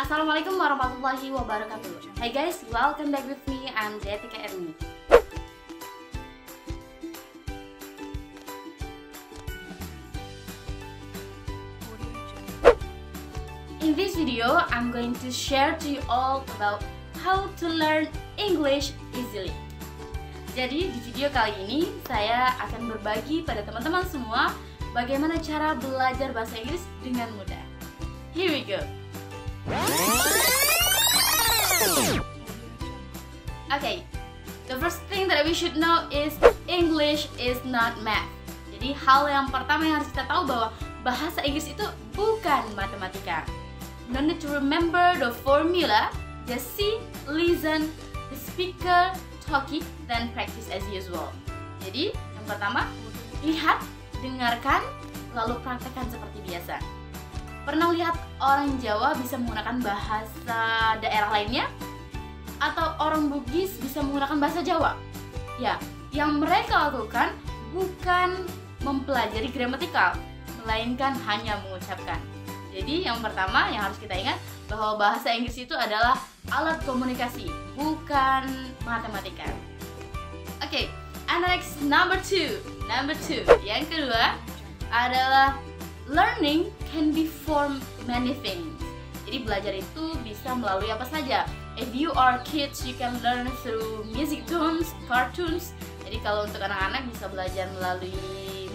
Assalamualaikum warahmatullahi wabarakatuh. Hai guys, welcome back with me. I'm Detika Erni. In this video, I'm going to share to you all about how to learn English easily. Jadi di video kali ini saya akan berbagi pada teman-teman semua bagaimana cara belajar bahasa Inggris dengan mudah. Here we go. Okay, the first thing that we should know is English is not math. Jadi hal yang pertama yang harus kita tahu bahwa bahasa Inggris itu bukan matematika. No need to remember the formula, just see, listen, the speaker, talking, then practice as usual. Jadi yang pertama, lihat, dengarkan, lalu praktekkan seperti biasa. Pernah lihat orang Jawa bisa menggunakan bahasa daerah lainnya? Atau orang Bugis bisa menggunakan bahasa Jawa? Ya, yang mereka lakukan bukan mempelajari gramatikal, melainkan hanya mengucapkan. Jadi yang pertama yang harus kita ingat bahwa bahasa Inggris itu adalah alat komunikasi, bukan matematika. Oke, and next number two. Yang kedua adalah learning can be from many things. Jadi belajar itu bisa melalui apa saja. If you are kids, you can learn through music tones, cartoons. Jadi kalau untuk anak-anak bisa belajar melalui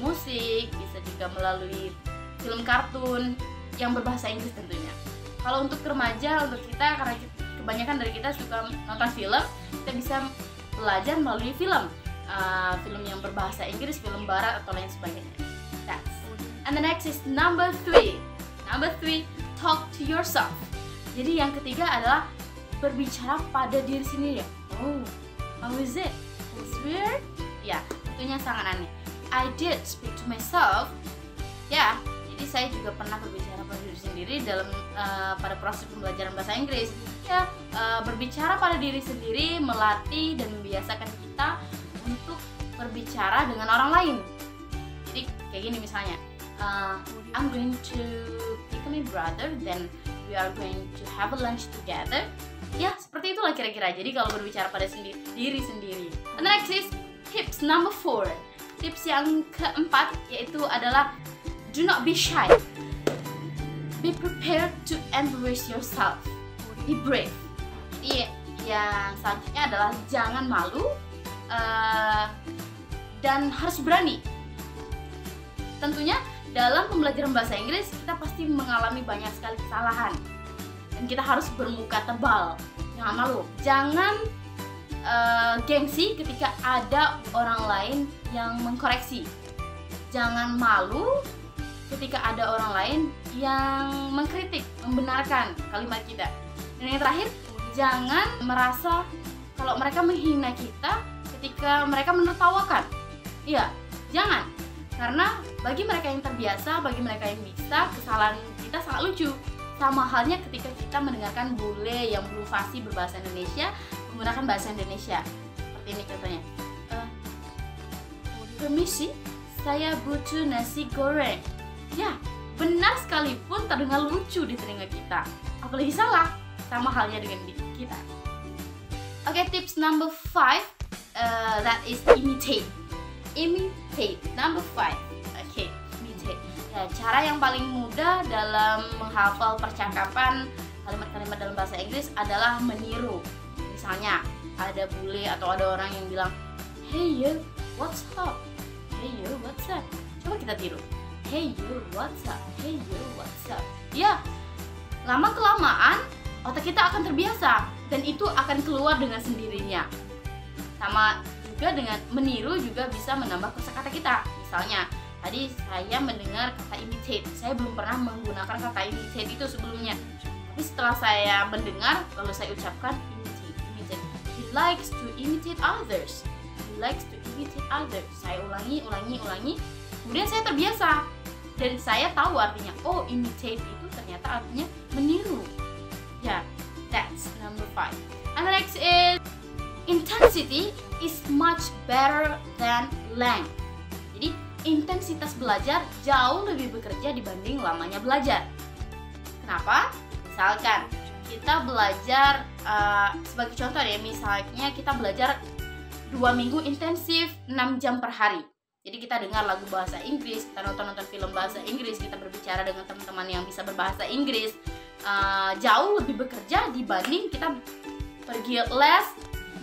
musik, bisa juga melalui film kartun yang berbahasa Inggris tentunya. Kalau untuk remaja, untuk kita, karena kebanyakan dari kita suka nonton film, kita bisa belajar melalui film, film yang berbahasa Inggris, film barat atau lain sebagainya. That's. And the next is number three, talk to yourself. Jadi yang ketiga adalah berbicara pada diri sendiri. Oh, how is it? It's weird? Ya, tentunya sangat aneh. I did speak to myself. Ya, jadi saya juga pernah berbicara pada diri sendiri dalam pada proses pembelajaran bahasa Inggris. Ya, berbicara pada diri sendiri melatih dan membiasakan kita untuk berbicara dengan orang lain. Jadi kayak gini misalnya, I'm going to pick my brother, then we are going to have a lunch together. Ya, seperti itulah kira-kira. Jadi kalau berbicara pada diri sendiri. And the next is tips number 4. Tips yang keempat yaitu adalah do not be shy. Be prepared to embrace yourself. Be brave. Jadi yang selanjutnya adalah jangan malu dan harus berani. Tentunya dalam pembelajaran bahasa Inggris kita pasti mengalami banyak sekali kesalahan dan kita harus bermuka tebal. Jangan malu. Jangan gengsi ketika ada orang lain yang mengkoreksi. Jangan malu ketika ada orang lain yang mengkritik, membenarkan kalimat kita. Dan yang terakhir, jangan merasa kalau mereka menghina kita ketika mereka menertawakan. Iya, jangan. Karena bagi mereka yang terbiasa, bagi mereka yang bisa, kesalahan kita sangat lucu. Sama halnya ketika kita mendengarkan bule yang belum fasih berbahasa Indonesia menggunakan bahasa Indonesia. Seperti ini contohnya. Permisi, saya butuh nasi goreng. Ya, benar sekalipun terdengar lucu di telinga kita. Apalagi salah, sama halnya dengan kita. Oke, tips number 5, that is imitate. Imitate, number 5. Oke, imitate. Ya, cara yang paling mudah dalam menghafal percakapan kalimat-kalimat dalam bahasa Inggris adalah meniru. Misalnya, ada bule atau ada orang yang bilang, "Hey you, what's up? Hey you, what's up?" Coba kita tiru. Hey you, what's up? Hey you, what's up? Ya, lama-kelamaan otak kita akan terbiasa dan itu akan keluar dengan sendirinya. Sama juga dengan meniru juga bisa menambah kosakata kita. Misalnya, tadi saya mendengar kata imitate. Saya belum pernah menggunakan kata imitate itu sebelumnya. Tapi setelah saya mendengar, lalu saya ucapkan imitate. He likes to imitate others. He likes to imitate others. Saya ulangi. Kemudian saya terbiasa. Dan saya tahu artinya, oh imitate itu ternyata artinya meniru. Ya, that's number 5. And the next is intensity is much better than length. Jadi intensitas belajar jauh lebih bekerja dibanding lamanya belajar. Kenapa? Misalkan kita belajar sebagai contoh ya, misalnya kita belajar 2 minggu intensif 6 jam per hari. Jadi kita dengar lagu bahasa Inggris, kita nonton film bahasa Inggris, kita berbicara dengan teman-teman yang bisa berbahasa Inggris. Jauh lebih bekerja dibanding kita pergi les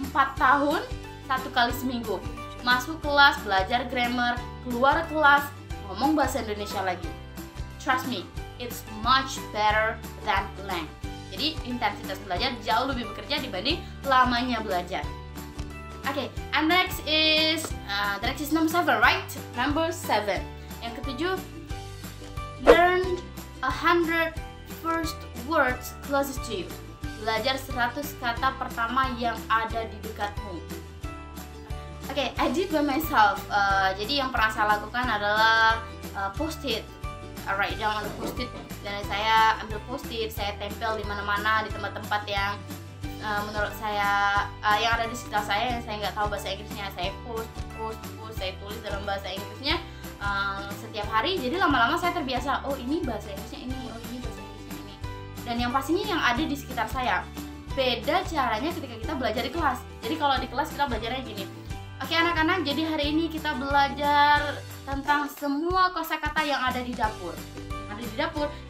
4 tahun 1 kali seminggu. Masuk kelas, belajar grammar, keluar kelas, ngomong bahasa Indonesia lagi. Trust me, it's much better than length. Jadi intensitas belajar jauh lebih bekerja dibanding lamanya belajar. Okay, and next is number 7, right? Number 7. Yang ketujuh, learn 100 first words closest to you. Belajar 100 kata pertama yang ada di dekatmu. Okay, I did by myself. Jadi yang pernah saya lakukan adalah post-it. Write down on the post-it. Dan saya ambil post-it, saya tempel di mana-mana, di tempat-tempat yang menurut saya yang ada di sekitar saya, yang saya nggak tahu bahasa Inggrisnya. Saya post, saya tulis dalam bahasa Inggrisnya setiap hari. Jadi lama-lama saya terbiasa. Oh, ini bahasa Inggrisnya ini, oh ini bahasa Inggrisnya ini. Dan yang pastinya yang ada di sekitar saya. Beda caranya ketika kita belajar di kelas. Jadi kalau di kelas kita belajarnya gini. Oke anak-anak, jadi hari ini kita belajar tentang semua kosakata yang ada di dapur.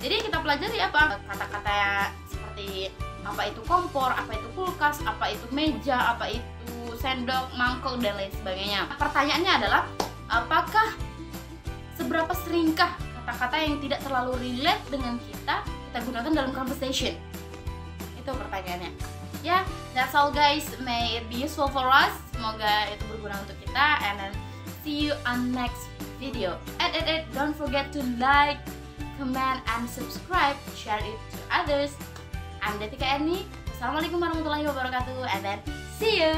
Jadi kita pelajari apa? Kata-kata seperti apa itu kompor, apa itu kulkas, apa itu meja, apa itu sendok, mangkok, dan lain sebagainya. Pertanyaannya adalah, apakah seberapa seringkah kata-kata yang tidak terlalu relate dengan kita gunakan dalam conversation? Itu pertanyaannya. Ya, that's all guys. May it be useful for us. Semoga itu berguna untuk kita. And then see you on next video. Don't forget to like, comment, and subscribe. Share it to others. I'm Detika Erni. Assalamualaikum warahmatullahi wabarakatuh. And then see you.